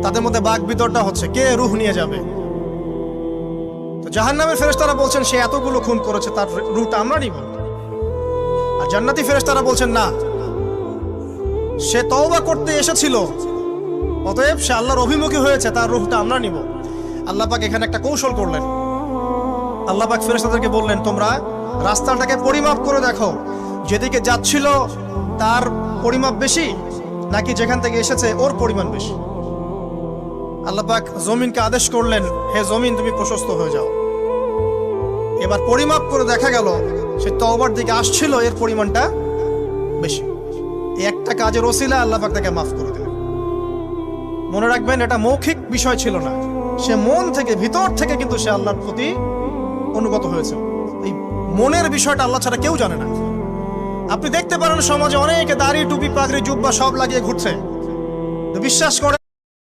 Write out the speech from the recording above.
তাদের মধ্যে বাক বিতরটা হচ্ছে কে রূহ নিয়ে যাবে। তো জাহান্নামের ফেরেশতারা বলছেন সে এতগুলো খুন করেছে, তার রূহটা আমরা নিব। আর জান্নাতি ফেরেশতারা বলছেন না, সে তওবা করতে এসেছিল, অতএব সে আল্লাহর অভিমুখী হয়েছে, তার রূহটা আমরা নিব। আল্লাহ পাক এখানে একটা কৌশল করলেন। আল্লাহ পাক ফেরেশতাদেরকে বললেন, তোমরা রাস্তাটাকে পরিমাপ করে দেখো, যেদিকে যাচ্ছিল তার পরিমাপ বেশি নাকি যেখান থেকে এসেছে ওর পরিমাণ বেশি। আল্লাহ পাক জমিনকে আদেশ করলেন, হে জমিন তুমি প্রশস্ত হয়ে যাও। এবার পরিমাপ করে দেখা গেল সে তওবার দিকে আসছিল, এর পরিমাণটা বেশি। এই একটা কাজের ওসিলা আল্লাহ পাক তাকে মাফ করে দিলেন। মনে রাখবেন, এটা মৌখিক বিষয় ছিল না, সে মন থেকে ভিতর থেকে কিন্তু সে আল্লাহর প্রতি অনুগত হয়েছে। এই মনের বিষয়টা আল্লাহ ছাড়া কেউ জানে না। আপনি দেখতে পারেন সমাজে অনেকে দাড়ি টুপি পাগড়ি জুব্বা সব লাগিয়ে ঘুরছে, বিশ্বাস করে